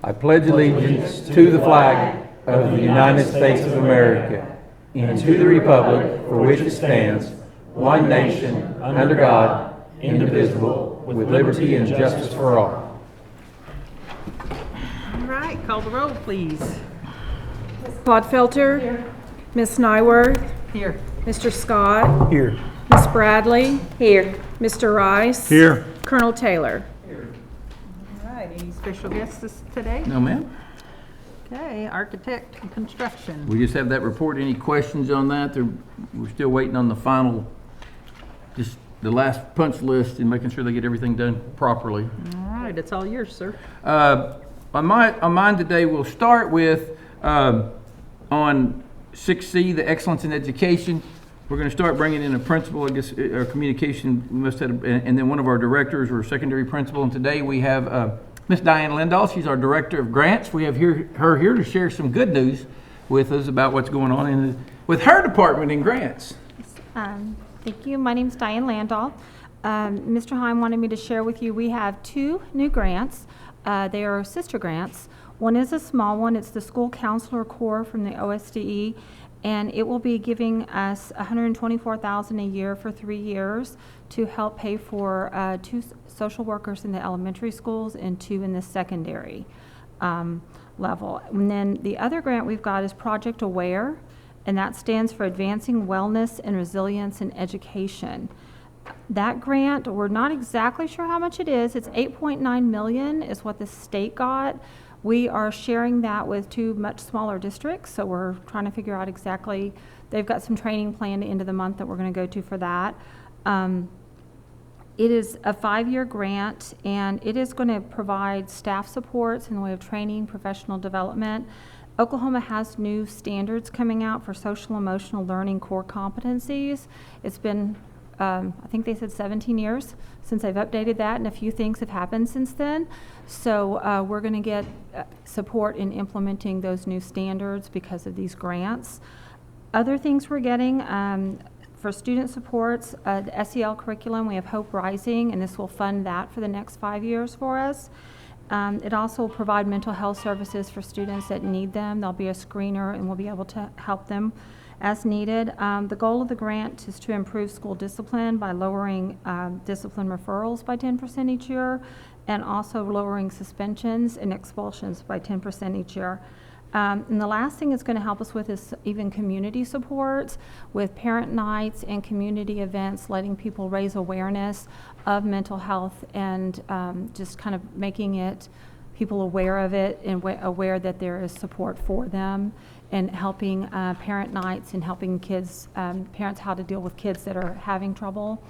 I pledge allegiance to the flag of the United States of America and to the republic for which it stands, one nation, under God, indivisible, with liberty and justice for all. All right, call the roll, please. Clodfelter. Here. Ms. Nyworth. Here. Mr. Scott. Here. Ms. Bradley. Here. Mr. Rice. Here. Colonel Taylor. All right, any special guests today? No, ma'am. Okay, architect and construction. We just have that report. Any questions on that? We're still waiting on the final, just the last punch list and making sure they get everything done properly. All right, it's all yours, sir. On mine today, we'll start with on 6C, the excellence in education. We're going to start bringing in a principal. I guess our communication we must have, and then one of our directors or secondary principal. And today we have Miss Diane Lindahl. She's our director of grants. We have her here to share some good news with us about what's going on with her department in grants. Thank you. My name is Diane Landau. Mr. Heim wanted me to share with you, we have 2 new grants. They are sister grants. One is a small one. It's the School Counselor Corps from the OSDE, and it will be giving us $124,000 a year for 3 years to help pay for 2 social workers in the elementary schools and 2 in the secondary level. And then the other grant we've got is Project Aware, and that stands for Advancing Wellness and Resilience in Education. That grant, we're not exactly sure how much it is. It's $8.9 million is what the state got. We are sharing that with 2 much smaller districts, so we're trying to figure out exactly. They've got some training planned at the end of the month that we're going to go to for that. It is a 5-year grant, and it is going to provide staff supports in the way of training, professional development. Oklahoma has new standards coming out for social emotional learning core competencies. It's been I think they said 17 years since they've updated that, and a few things have happened since then. So we're going to get support in implementing those new standards because of these grants. Other things we're getting for student supports, the SEL curriculum, we have Hope Rising, and this will fund that for the next 5 years for us. It also will provide mental health services for students that need them. There'll be a screener, and we'll be able to help them as needed. The goal of the grant is to improve school discipline by lowering discipline referrals by 10% each year, and also lowering suspensions and expulsions by 10% each year. And the last thing it's going to help us with is even community supports with parent nights and community events, letting people raise awareness of mental health and just kind of making it people aware of it and aware that there is support for them, and helping parent nights and helping kids, parents how to deal with kids that are having trouble,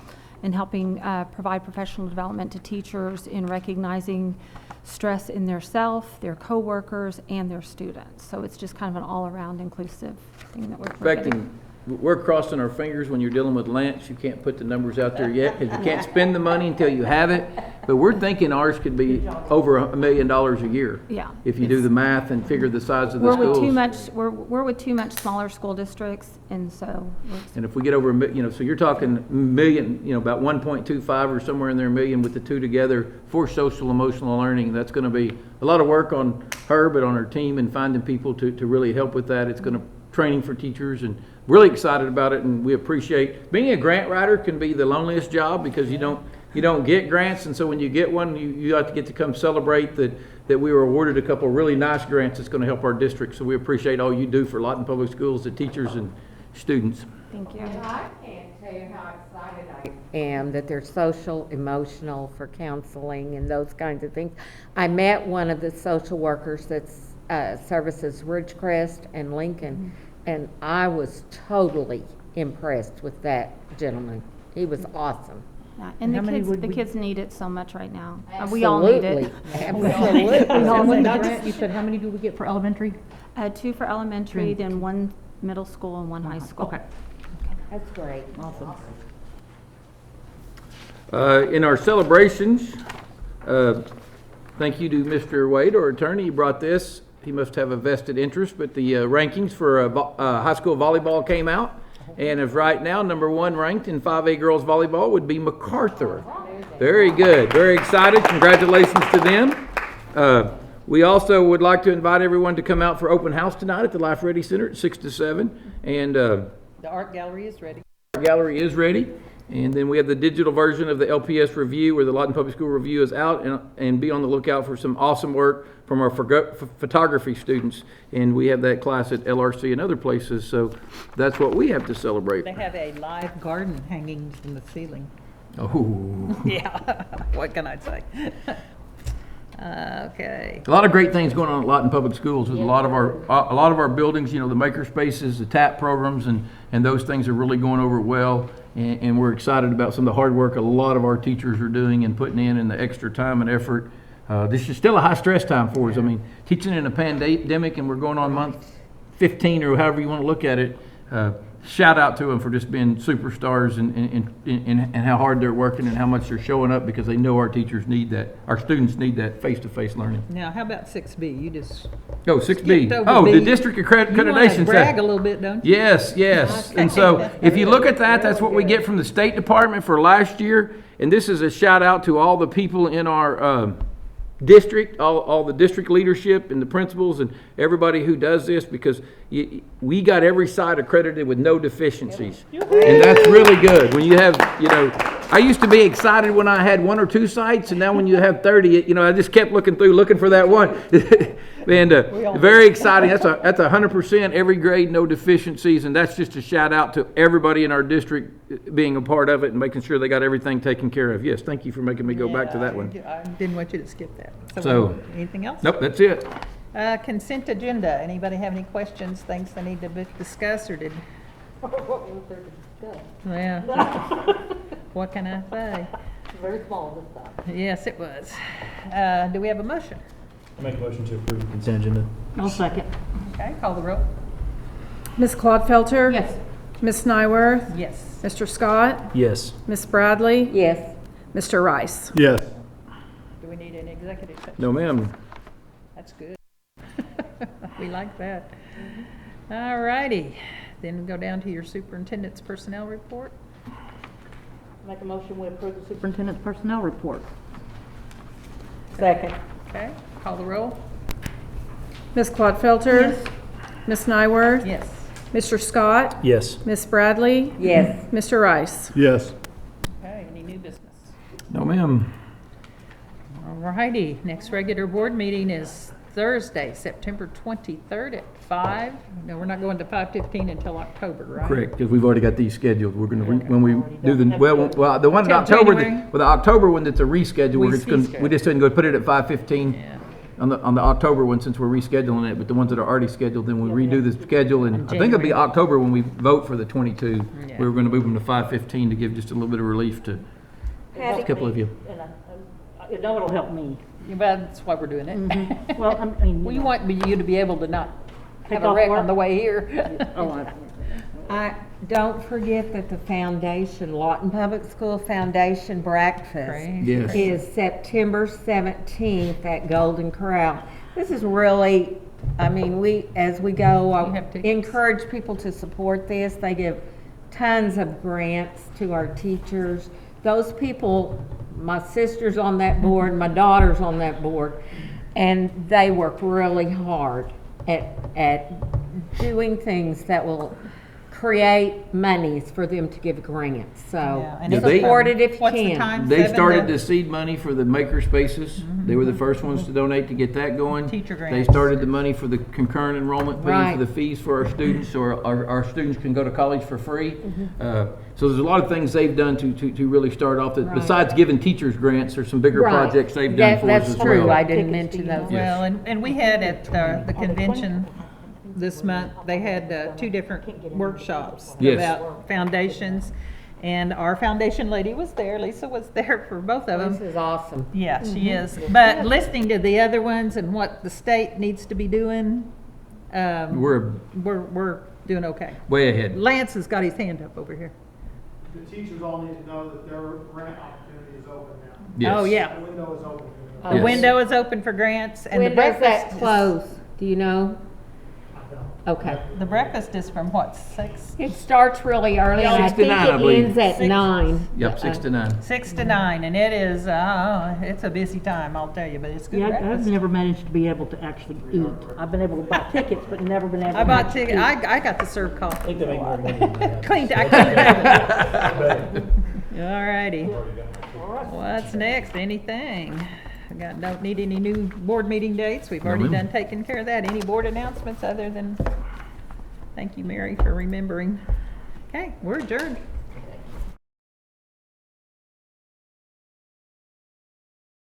and helping provide professional development to teachers in recognizing stress in their self, their coworkers, and their students. So it's just kind of an all-around inclusive thing that we're getting. We're crossing our fingers when you're dealing with Lance. You can't put the numbers out there yet because you can't spend the money until you have it. But we're thinking ours could be over $1 million a year. Yeah. If you do the math and figure the size of the schools. We're with 2 much smaller school districts, and so. And if we get over, so you're talking million, about 1.25 or somewhere in there, $1 million with the 2 together for social emotional learning. That's going to be a lot of work on her, but on her team, and finding people to really help with that. It's going to training for teachers, and really excited about it, and we appreciate being a grant writer. Can be the loneliest job because you don't get grants, and so when you get one, you have to get to come celebrate that we were awarded a couple of really nice grants that's going to help our district. So we appreciate all you do for Lawton Public Schools, the teachers and students. Thank you. And I can't tell you how excited I am that there's social, emotional for counseling and those kinds of things. I met one of the social workers that's services Ridgecrest and Lincoln, and I was totally impressed with that gentleman. He was awesome. Yeah, and the kids need it so much right now. We all need it. Absolutely. You said how many do we get for elementary? 2 for elementary, then 1 middle school and 1 high school. Okay. That's great. Awesome. In our celebrations, thank you to Mr. Wade, our attorney. He brought this. He must have a vested interest, but the rankings for high school volleyball came out. And of right now, number 1 ranked in 5A girls volleyball would be MacArthur. Very good. Very excited. Congratulations to them. We also would like to invite everyone to come out for open house tonight at the Life Ready Center at 6 to 7. And The art gallery is ready. our gallery is ready. And then we have the digital version of the LPS Review, where the Lawton Public School Review is out, and be on the lookout for some awesome work from our photography students. And we have that class at LRC and other places, so that's what we have to celebrate. They have a live garden hanging from the ceiling. Oh, Yeah, what can I say? Okay. a lot of great things going on at Lawton Public Schools with a lot of our buildings, you know, the maker spaces, the TAP programs, and those things are really going over well. And we're excited about some of the hard work a lot of our teachers are doing and putting in, and the extra time and effort. This is still a high stress time for us. I mean, teaching in a pandemic, and we're going on month 15 or however you want to look at it. Shout out to them for just being superstars and how hard they're working and how much they're showing up, because they know our teachers need that, our students need that face-to-face learning. Now, how about 6B? You just Oh, 6B. skipped over Oh, B. the district You want accreditation. to brag a little bit, don't you? Yes, yes. And so if you look at that, that's what we get from the State Department for last year. And this is a shout out to all the people in our district, all the district leadership and the principals and everybody who does this, because we got every site accredited with no deficiencies. And that's really good. When you have, you know, I used to be excited when I had 1 or 2 sites, and now when you have 30, you know, I just kept looking for that one. And very exciting. That's 100% every grade, no deficiencies, and that's just a shout out to everybody in our district being a part of it and making sure they got everything taken care of. Yes, thank you for making me go back to that one. I didn't want you to skip that. So- Anything else? Nope, that's it. Consent agenda. Anybody have any questions, things they need to discuss, or did? Yeah. What can I say? Very small this time. Yes, it was. Do we have a motion? I make a motion to approve the consent agenda. I'll second. Okay, call the roll. Ms. Claude Yes. Ms. Nyworth, Yes. Mr. Scott, Yes. Ms. Bradley, Yes. Mr. Rice. Yes. Do we need an executive session? No, ma'am. That's good. We like that. All righty. Then we go down to your superintendent's personnel report. Make a motion, we approve the superintendent's personnel report. Second. Okay, call the roll. Ms. Claude Ms. Nyworth, Yes. Mr. Scott, Yes. Ms. Bradley, Yes. Mr. Rice. Yes. Okay, any new business? No, ma'am. All righty, next regular board meeting is Thursday, September 23rd at 5. No, we're not going to 5:15 until October, right? Correct, because we've already got these scheduled. We're gonna, when we do the, well, the one in Till October, January? the October one that's a reschedule, We we're just gonna, we just didn't go put it at 5:15 Yeah. on the October one, since we're rescheduling it, but the ones that are already scheduled, then we redo the schedule, and I think it'll be January. October when we vote for the 22. Yeah. We were gonna move them to 5:15 to give just a little bit of relief to a couple of you. And I know it'll help me. Yeah, well, that's why we're doing it. Well, I mean, We want you to be able to not Take have a off wreck work? on the way here. oh, Don't forget that the foundation, Lawton Public School Foundation Breakfast Great. Yes. is September 17th at Golden Corral. This is really, I mean, as we go, You have I tickets? encourage people to support this. They give tons of grants to our teachers. Those people, my sister's on that board, my daughter's on that board, and they work really hard at doing things that will create monies for them to give grants. Yeah, So and Yeah, it's, they- support it if you what's the can. time? They 7 started to- the seed money for the maker spaces. They were the first ones to donate to get that going. Teacher They grants. started the money for the concurrent enrollment, paying Right. for the fees for our students, so our students can go to college for free. Mm-hmm. So there's a lot of things they've done to really start off, that Right. besides giving teachers grants, there's some bigger Right. projects they've done for us as That's true, well. I didn't Tickets, mention do you those. know? Yes. Well, and we had at the convention this month, they had 2 different workshops Yes. about foundations. And our foundation lady was there, Lisa was there for both of This them. is awesome. Yeah, she is. But listening to the other ones and what the state needs to be doing, We're we're doing okay. way ahead. Lance has got his hand up over here. The teachers all need to know that their grant opportunity is open now. Yes. Oh, yeah. The window is open. The Yes. window is open for grants and the When does that breakfast. close? Do you know? I don't. Okay. The breakfast is from what, 6? It starts really early, and I 6 to think 9, I it believe. ends at 6. 9. Yep, 6 to 9. 6 to 9, and it is, it's a busy time, I'll tell you, but it's good Yeah, I've breakfast. never managed to be able to actually eat. I've been able to buy tickets, but never been able to. I bought actually tickets, eat. I got to serve I coffee. think they make more money than that. I cleaned the All righty. What's next? Anything? Don't need any new board meeting dates. We've already ma'am. done taken care of that. Any board announcements other than, thank you, Mary, for remembering. Okay, we're adjourned.